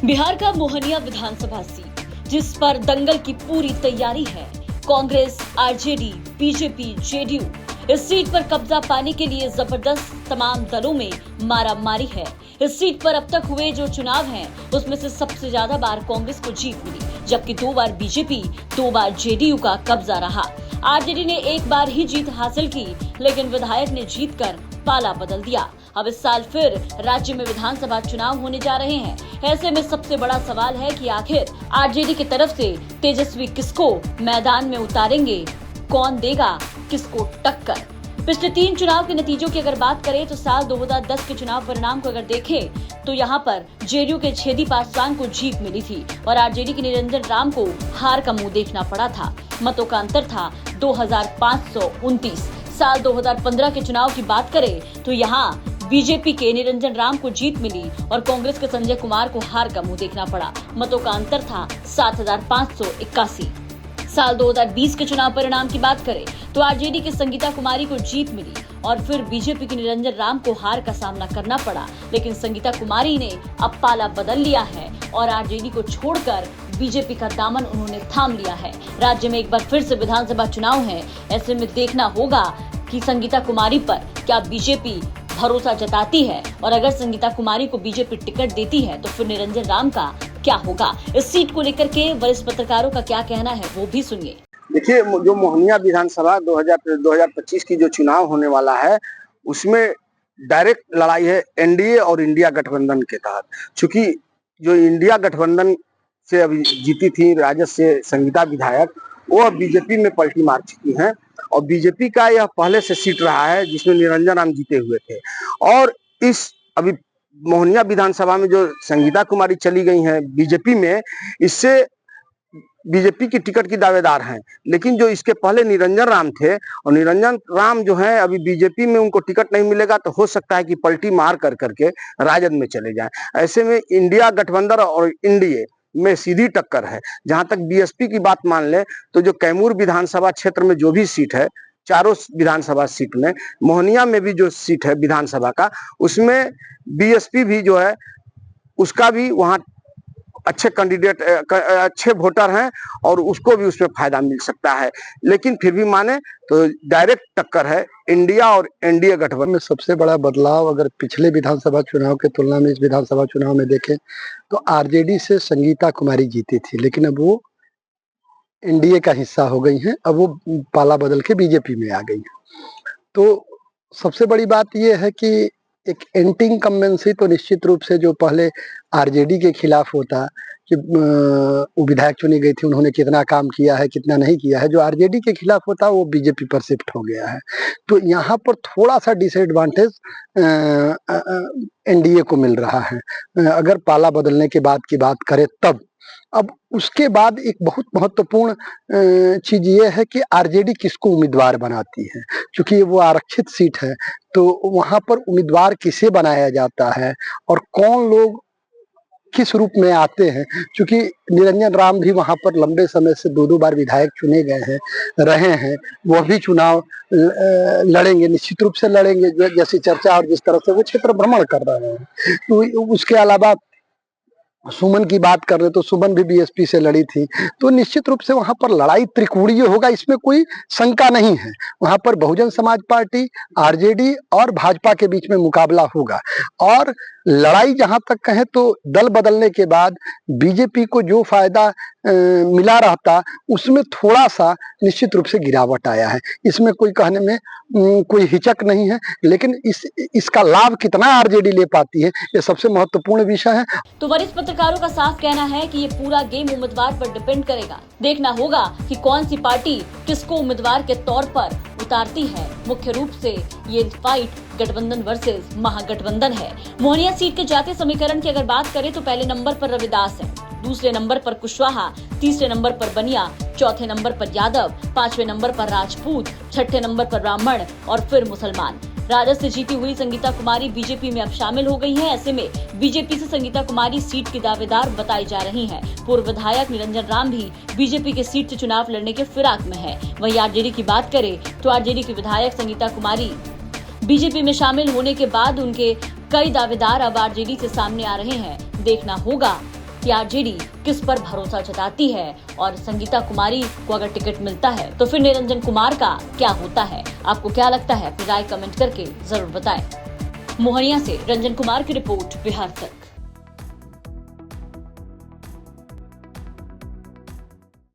बिहार का मोहनिया विधानसभा सीट, जिस पर दंगल की पूरी तैयारी है। कांग्रेस, आरजेडी, बीजेपी, जेडीयू इस सीट पर कब्जा पाने के लिए जबरदस्त तमाम दलों में मारामारी है। इस सीट पर अब तक हुए जो चुनाव हैं, उसमें से सबसे ज्यादा बार कांग्रेस को जीत मिली, जबकि 2 बार बीजेपी, 2 बार जेडीयू का कब्जा रहा। आरजेडी ने 1 बार ही जीत हासिल की, लेकिन विधायक ने जीतकर पाला बदल दिया। अब इस साल फिर राज्य में विधानसभा चुनाव होने जा रहे हैं। ऐसे में सबसे बड़ा सवाल है कि आखिर आरजेडी की तरफ से तेजस्वी किसको मैदान में उतारेंगे, कौन देगा किसको टक्कर। पिछले 3 चुनाव के नतीजों की अगर बात करें तो साल 2010 के चुनाव परिणाम को अगर देखें तो यहाँ पर जेडीयू के छेदी पासवान को जीत मिली थी और आरजेडी के निरंजन राम को हार का मुंह देखना पड़ा था। मतों का अंतर था 2529। साल 2015 के चुनाव की बात करें तो यहाँ बीजेपी के निरंजन राम को जीत मिली और कांग्रेस के संजय कुमार को हार का मुंह देखना पड़ा। मतों का अंतर था 7581। साल 2020 के चुनाव परिणाम की बात करें तो आरजेडी की संगीता कुमारी को जीत मिली और फिर बीजेपी के निरंजन राम को हार का सामना करना पड़ा। लेकिन संगीता कुमारी ने अब पाला बदल लिया है और आरजेडी को छोड़कर बीजेपी का दामन उन्होंने थाम लिया है। राज्य में एक बार फिर से विधानसभा चुनाव है। ऐसे में देखना होगा कि संगीता कुमारी पर क्या बीजेपी भरोसा जताती है और अगर संगीता कुमारी को बीजेपी टिकट देती है तो फिर निरंजन राम का क्या होगा। इस सीट को लेकर के वरिष्ठ पत्रकारों का क्या कहना है वो भी सुनिए। देखिए, जो मोहनिया विधानसभा 2025 की जो चुनाव होने वाला है, उसमें डायरेक्ट लड़ाई है एनडीए और इंडिया गठबंधन के तहत। चूंकि जो इंडिया गठबंधन से अभी जीती थी राजद से संगीता विधायक, वो अब बीजेपी में पलटी मार चुकी हैं और बीजेपी का यह पहले से सीट रहा है जिसमें निरंजन राम जीते हुए थे। और इस अभी मोहनिया विधानसभा में जो संगीता कुमारी चली गई हैं बीजेपी में, इससे बीजेपी की टिकट की दावेदार हैं। लेकिन जो इसके पहले निरंजन राम थे और निरंजन राम जो है अभी बीजेपी में उनको टिकट नहीं मिलेगा तो हो सकता है कि पलटी मार कर करके राजद में चले जाएं। ऐसे में इंडिया गठबंधन और एनडीए में सीधी टक्कर है। जहां तक बीएसपी की बात मान ले तो जो कैमूर विधानसभा क्षेत्र में जो भी सीट है, चारों विधानसभा सीट में, मोहनिया में भी जो सीट है विधानसभा का, उसमें बीएसपी भी जो है उसका भी वहां अच्छे कैंडिडेट, अच्छे वोटर हैं और उसको भी उसमें फायदा मिल सकता है। लेकिन फिर भी माने तो डायरेक्ट टक्कर है इंडिया और एनडीए गठबंधन में। सबसे बड़ा बदलाव अगर पिछले विधानसभा चुनाव के तुलना में इस विधानसभा चुनाव में देखें तो आरजेडी से संगीता कुमारी जीती थी, लेकिन अब वो एनडीए का हिस्सा हो गई हैं। अब वो पाला बदल के बीजेपी में आ गई हैं। तो सबसे बड़ी बात यह है कि एक एंटी इनकम्बेंसी तो निश्चित रूप से जो पहले आरजेडी के खिलाफ होता कि वो विधायक चुनी गई थी, उन्होंने कितना काम किया है कितना नहीं किया है, जो आरजेडी के खिलाफ होता वो बीजेपी पर शिफ्ट हो गया है। तो यहाँ पर थोड़ा सा डिसएडवांटेज एनडीए को मिल रहा है अगर पाला बदलने के बाद की बात करें तब। अब उसके बाद एक बहुत महत्वपूर्ण चीज ये है कि आरजेडी किसको उम्मीदवार बनाती है। क्योंकि वो आरक्षित सीट है तो वहां पर उम्मीदवार किसे बनाया जाता है और कौन लोग किस रूप में आते हैं। क्योंकि निरंजन राम भी वहां पर लंबे समय से 2 बार विधायक चुने गए हैं, रहे हैं, वह भी चुनाव लड़ेंगे, निश्चित रूप से लड़ेंगे जैसी चर्चा और जिस तरह से वो क्षेत्र भ्रमण कर रहे हैं। तो उसके अलावा सुमन की बात कर रहे तो सुमन भी बीएसपी से लड़ी थी, तो निश्चित रूप से वहां पर लड़ाई त्रिकोणीय होगा, इसमें कोई शंका नहीं है। वहां पर बहुजन समाज पार्टी, आरजेडी और भाजपा के बीच में मुकाबला होगा। और लड़ाई जहां तक कहें तो दल बदलने के बाद बीजेपी को जो फायदा मिला रहता उसमें थोड़ा सा निश्चित रूप से गिरावट आया है। इसमें कोई कहने में कोई हिचक नहीं है, लेकिन इसका लाभ कितना आरजेडी ले पाती है ये सबसे महत्वपूर्ण विषय है। तो वरिष्ठ पत्रकारों का साफ कहना है कि ये पूरा गेम उम्मीदवार पर डिपेंड करेगा। देखना होगा कि कौन सी पार्टी किसको उम्मीदवार के तौर पर उतारती है। मुख्य रूप से ये फाइट गठबंधन वर्सेस महागठबंधन है। मोहनिया सीट के जातीय समीकरण की अगर बात करें तो पहले नंबर पर रविदास है, दूसरे नंबर पर कुशवाहा, तीसरे नंबर पर बनिया, चौथे नंबर पर यादव, 5वें नंबर पर राजपूत, 6ठे नंबर पर ब्राह्मण और फिर मुसलमान। राजद से जीती हुई संगीता कुमारी बीजेपी में अब शामिल हो गई हैं। ऐसे में बीजेपी से संगीता कुमारी सीट की दावेदार बताई जा रही हैं। पूर्व विधायक निरंजन राम भी बीजेपी के सीट से चुनाव लड़ने के फिराक में है। वहीं आरजेडी की बात करें तो आरजेडी की विधायक संगीता कुमारी बीजेपी में शामिल होने के बाद उनके कई दावेदार अब आरजेडी से सामने आ रहे हैं। देखना होगा कि आरजेडी किस पर भरोसा जताती है और संगीता कुमारी को अगर टिकट मिलता है तो फिर निरंजन कुमार का क्या होता है। आपको क्या लगता है, अपनी राय कमेंट करके जरूर बताएं। मोहनिया से रंजन कुमार की रिपोर्ट, बिहार तक।